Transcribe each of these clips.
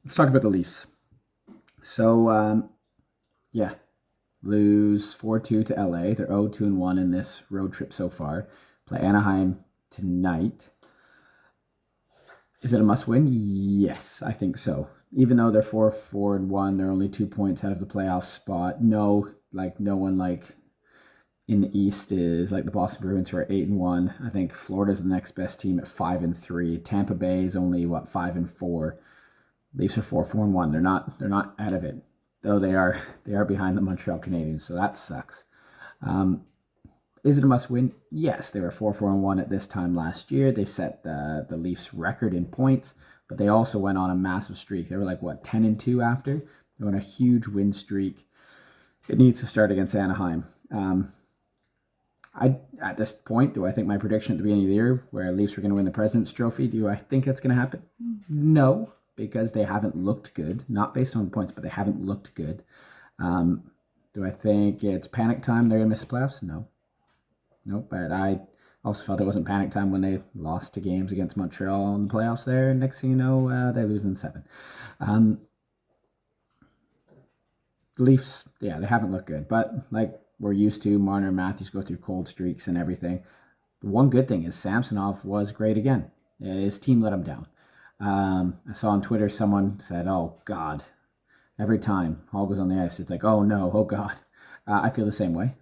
let's talk about the Leafs. So, yeah, lose 4-2 to LA. They're 0-2-1 in this road trip so far. Play Anaheim tonight. Is it a must-win? Yes, I think so. Even though they're 4-4-1, they're only 2 points out of the playoff spot. No one in the East is like the Boston Bruins, who are 8-1. I think Florida's the next best team at 5-3. Tampa Bay is only 5-4. Leafs are 4-4-1. They're not out of it, though they are behind the Montreal Canadiens. So that sucks. Is it a must win? Yes, they were 4-4-1 at this time last year. They set the Leafs record in points, but they also went on a massive streak. They were 10-2 after. They went on a huge win streak. It needs to start against Anaheim. At this point, do I think my prediction at the beginning of the year where Leafs were going to win the President's Trophy, do I think that's going to happen? No, because they haven't looked good. Not based on points, but they haven't looked good. Do I think it's panic time? They're going to miss the playoffs? No. Nope, but I also felt it wasn't panic time when they lost 2 games against Montreal in the playoffs there. And next thing you know, they lose in 7. The Leafs, yeah, they haven't looked good. But like we're used to, Marner and Matthews go through cold streaks and everything. The one good thing is Samsonov was great again. His team let him down. I saw on Twitter someone said, oh, God, every time Hall goes on the ice, it's like, oh, no, oh, God. I feel the same way.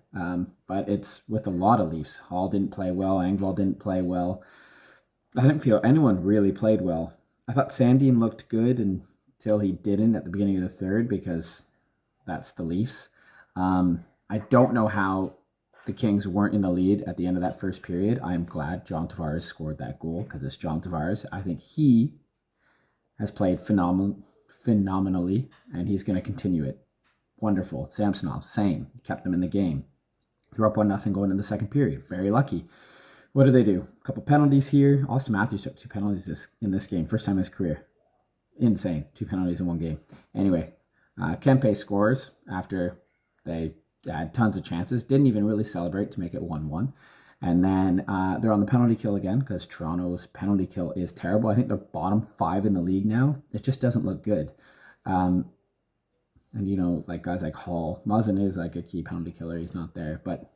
But it's with a lot of Leafs. Hall didn't play well. Engvall didn't play well. I didn't feel anyone really played well. I thought Sandin looked good until he didn't at the beginning of the third, because that's the Leafs. I don't know how the Kings weren't in the lead at the end of that first period. I am glad John Tavares scored that goal, because it's John Tavares. I think he has played phenomenally, and he's going to continue it. Wonderful. Samsonov, same. Kept them in the game. Threw up 1-0 going into the second period. Very lucky. What do they do? A couple penalties here. Austin Matthews took 2 penalties in this game. First time in his career. Insane. 2 penalties in 1 game. Anyway, Kempe scores after they had tons of chances. Didn't even really celebrate to make it 1-1. And then they're on the penalty kill again, because Toronto's penalty kill is terrible. I think they're bottom 5 in the league now. It just doesn't look good. And, guys like Hall. Muzzin is a key penalty killer. He's not there. But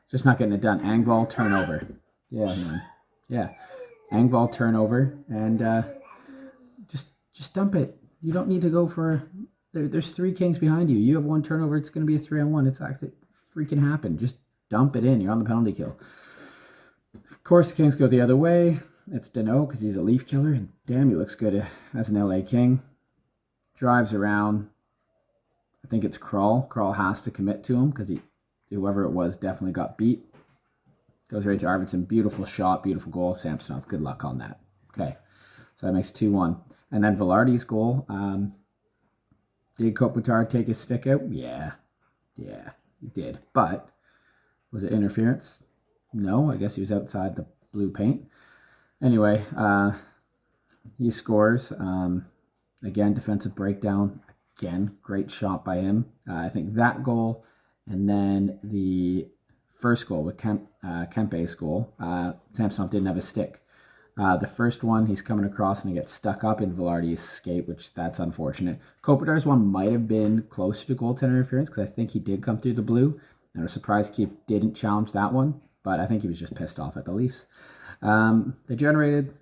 just not getting it done. Engvall turnover. Yeah, man. Yeah. Engvall turnover. And just dump it. You don't need to go for... There's 3 Kings behind you. You have 1 turnover. It's going to be a 3-on-1. It's actually freaking happen. Just dump it in. You're on the penalty kill. Of course, the Kings go the other way. It's Danault, because he's a Leaf killer. And damn, he looks good as an LA King. Drives around. I think it's Kral. Kral has to commit to him, because whoever it was definitely got beat. Goes right to Arvidsson. Beautiful shot, beautiful goal. Samsonov, good luck on that. Okay, so that makes 2-1. And then Velarde's goal. Did Kopitar take his stick out? Yeah, he did. But was it interference? No, I guess he was outside the blue paint. Anyway, he scores. Again, defensive breakdown. Again, great shot by him. I think that goal, and then the first goal with Kempe's goal, Samsonov didn't have a stick. The first one, he's coming across and he gets stuck up in Velarde's skate, which that's unfortunate. Kopitar's one might have been closer to goaltender interference, because I think he did come through the blue. And I was surprised Keefe didn't challenge that one, but I think he was just pissed off at the Leafs. They generated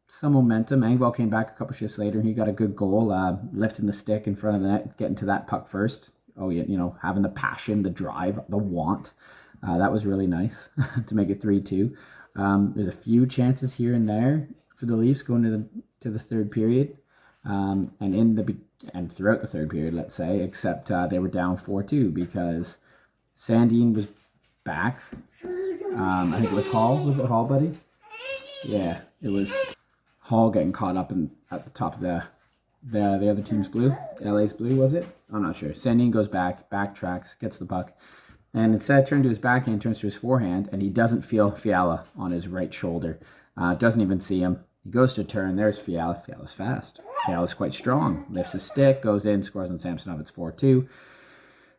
some momentum. Engvall came back a couple shifts later. He got a good goal, lifting the stick in front of the net, getting to that puck first. Oh, yeah, having the passion, the drive, the want. That was really nice to make it 3-2. There's a few chances here and there for the Leafs going to the third period, and throughout the third period, let's say, except they were down 4-2 because Sandin was back. I think it was Hall. Was it Hall, buddy? Yeah, it was Hall getting caught up at the top of the other team's blue. LA's blue, was it? I'm not sure. Sandin goes backtracks, gets the puck. And instead of turning to his backhand, turns to his forehand, and he doesn't feel Fiala on his right shoulder. Doesn't even see him. He goes to turn. There's Fiala. Fiala's fast. Fiala's quite strong. Lifts his stick, goes in, scores on Samsonov. It's 4-2.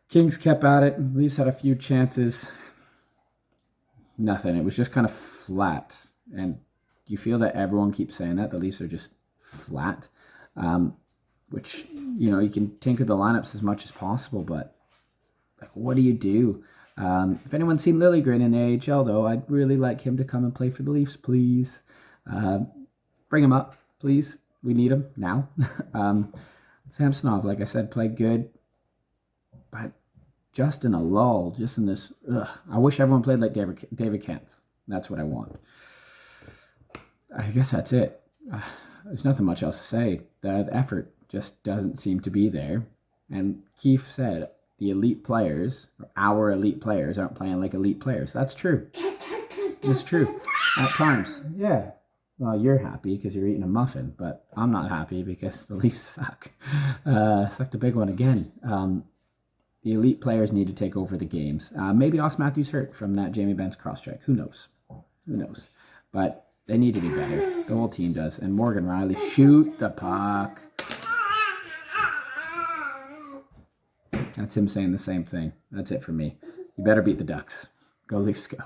Kings kept at it. Leafs had a few chances. Nothing. It was just kind of flat. And you feel that everyone keeps saying that. The Leafs are just flat. which, you know, you can tinker the lineups as much as possible, but like, what do you do? If anyone's seen Lilligren in the AHL, though, I'd really like him to come and play for the Leafs, please. Bring him up, please. We need him now. Samsonov, like I said, played good, but just in a lull, just in this. I wish everyone played like David Kemp. That's what I want. I guess that's it. There's nothing much else to say. The effort just doesn't seem to be there. And Keefe said the elite players, or our elite players, aren't playing like elite players. That's true. It's true. At times. Yeah. Well, you're happy because you're eating a muffin, but I'm not happy because the Leafs suck. Sucked a big one again. The elite players need to take over the games. Maybe Auston Matthews hurt from that Jamie Benz cross-check. Who knows? Who knows? But they need to be better. The whole team does. And Morgan Riley, shoot the puck. That's him saying the same thing. That's it for me. You better beat the Ducks. Go Leafs, go.